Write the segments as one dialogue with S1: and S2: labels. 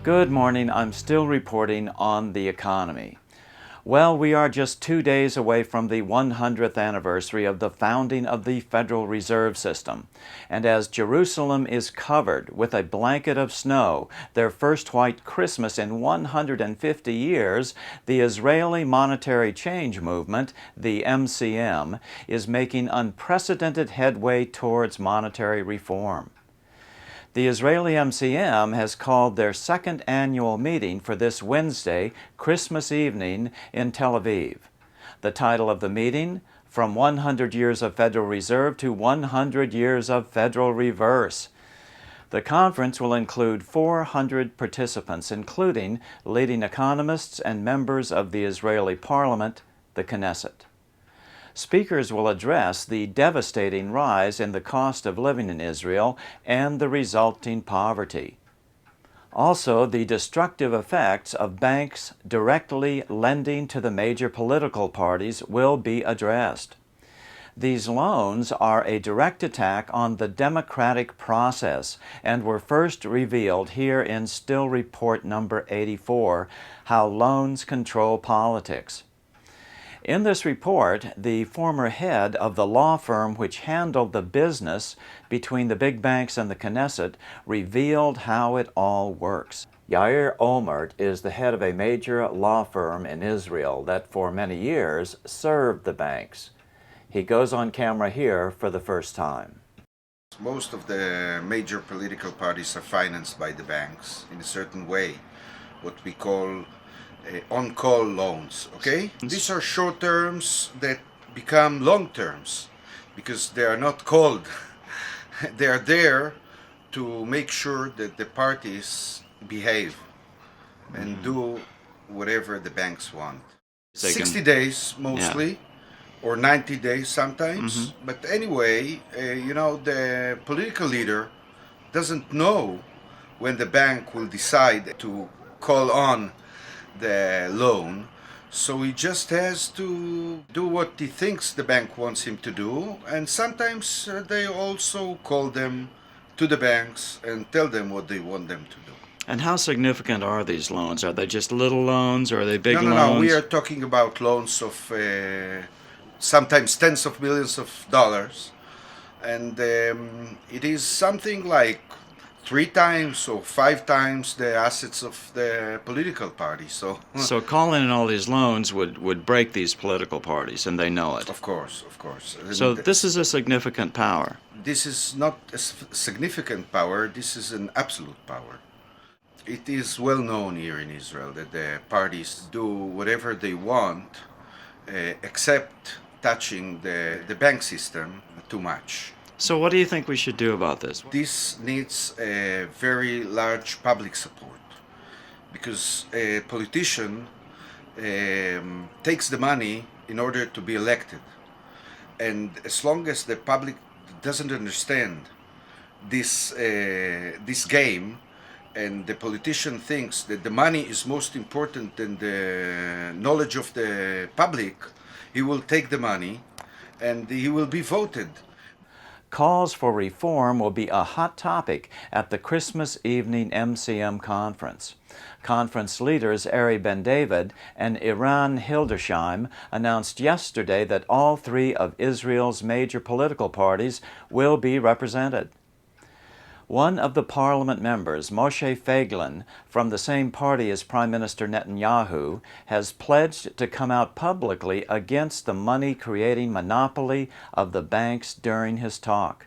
S1: Good morning. I'm still reporting on the economy. Well, we are just 2 days away from the 100th anniversary of the founding of the Federal Reserve System. And as Jerusalem is covered with a blanket of snow, their first white Christmas in 150 years, the Israeli Monetary Change Movement, the MCM, is making unprecedented headway towards monetary reform. The Israeli MCM has called their second annual meeting for this Wednesday, Christmas evening, in Tel Aviv. The title of the meeting, From 100 Years of Federal Reserve to 100 Years of Federal Reverse. The conference will include 400 participants, including leading economists and members of the Israeli parliament, the Knesset. Speakers will address the devastating rise in the cost of living in Israel and the resulting poverty. Also, the destructive effects of banks directly lending to the major political parties will be addressed. These loans are a direct attack on the democratic process and were first revealed here in Still Report number 84, How Loans Control Politics. In this report, the former head of the law firm which handled the business between the big banks and the Knesset revealed how it all works. Yair Olmert is the head of a major law firm in Israel that for many years served the banks. He goes on camera here for the first time.
S2: Most of the major political parties are financed by the banks in a certain way, what we call on-call loans, okay? These are short terms that become long terms because they are not called. They are there to make sure that the parties behave and do whatever the banks want. 60 days mostly, or 90 days sometimes. But anyway, the political leader doesn't know when the bank will decide to call on the loan, so he just has to do what he thinks the bank wants him to do, and sometimes they also call them to the banks and tell them what they want them to do.
S1: And how significant are these loans? Are they just little loans or are they big loans?
S2: No, we are talking about loans of sometimes tens of millions of dollars, and it is something like 3 times or 5 times the assets of the political party. So
S1: calling in all these loans would break these political parties, and they know it.
S2: Of course.
S1: So this is a significant power.
S2: This is not a significant power, this is an absolute power. It is well known here in Israel that the parties do whatever they want except touching the bank system too much.
S1: So what do you think we should do about this?
S2: This needs a very large public support because a politician takes the money in order to be elected. And as long as the public doesn't understand this game, and the politician thinks that the money is most important than the knowledge of the public, he will take the money and he will be voted.
S1: Calls for reform will be a hot topic at the Christmas evening MCM conference. Conference leaders Ari Ben-David and Iran Hildesheim announced yesterday that all 3 of Israel's major political parties will be represented. One of the parliament members, Moshe Feiglin, from the same party as Prime Minister Netanyahu, has pledged to come out publicly against the money-creating monopoly of the banks during his talk.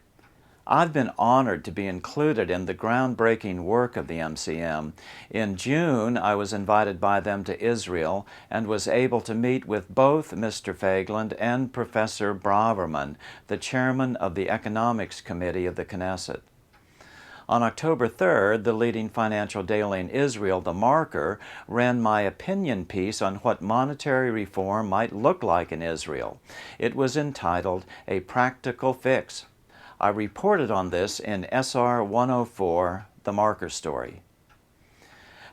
S1: I've been honored to be included in the groundbreaking work of the MCM. In June, I was invited by them to Israel and was able to meet with both Mr. Feiglin and Professor Braverman, the chairman of the Economics Committee of the Knesset. On October 3rd, the leading financial daily in Israel, The Marker, ran my opinion piece on what monetary reform might look like in Israel. It was entitled, A Practical Fix. I reported on this in SR 104, The Marker Story.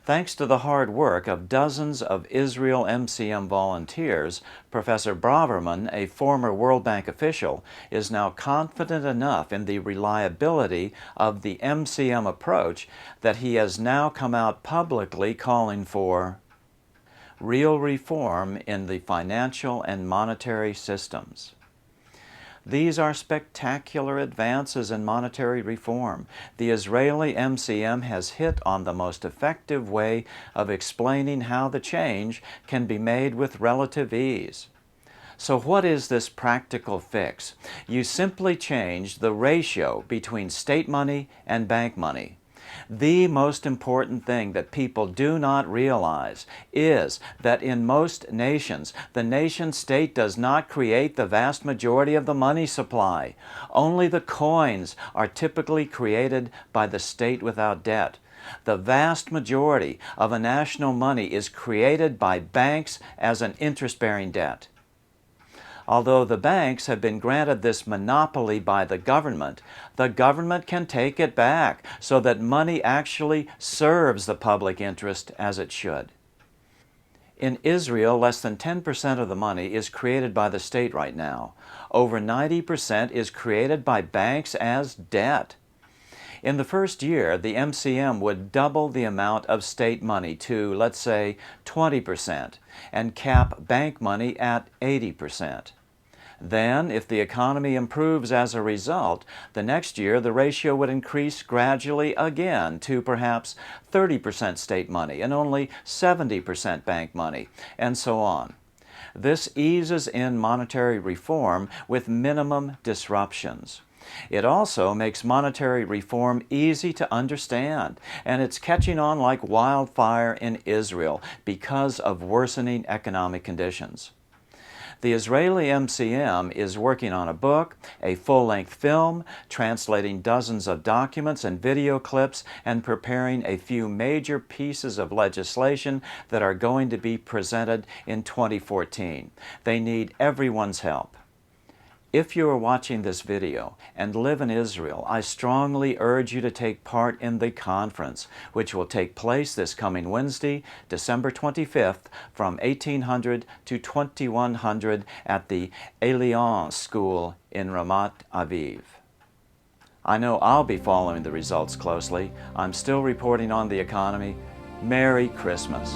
S1: Thanks to the hard work of dozens of Israel MCM volunteers, Professor Braverman, a former World Bank official, is now confident enough in the reliability of the MCM approach that he has now come out publicly calling for real reform in the financial and monetary systems. These are spectacular advances in monetary reform. The Israeli MCM has hit on the most effective way of explaining how the change can be made with relative ease. So what is this practical fix? You simply change the ratio between state money and bank money. The most important thing that people do not realize is that in most nations, the nation-state does not create the vast majority of the money supply. Only the coins are typically created by the state without debt. The vast majority of a national money is created by banks as an interest-bearing debt. Although the banks have been granted this monopoly by the government can take it back so that money actually serves the public interest as it should. In Israel, less than 10% of the money is created by the state right now. Over 90% is created by banks as debt. In the first year, the MCM would double the amount of state money to, let's say, 20% and cap bank money at 80%. Then, if the economy improves as a result, the next year the ratio would increase gradually again to perhaps 30% state money and only 70% bank money, and so on. This eases in monetary reform with minimum disruptions. It also makes monetary reform easy to understand, and it's catching on like wildfire in Israel because of worsening economic conditions. The Israeli MCM is working on a book, a full-length film, translating dozens of documents and video clips, and preparing a few major pieces of legislation that are going to be presented in 2014. They need everyone's help. If you are watching this video and live in Israel, I strongly urge you to take part in the conference, which will take place this coming Wednesday, December 25th, from 1800 to 2100 at the Alliance School in Ramat Aviv. I know I'll be following the results closely. I'm still reporting on the economy. Merry Christmas.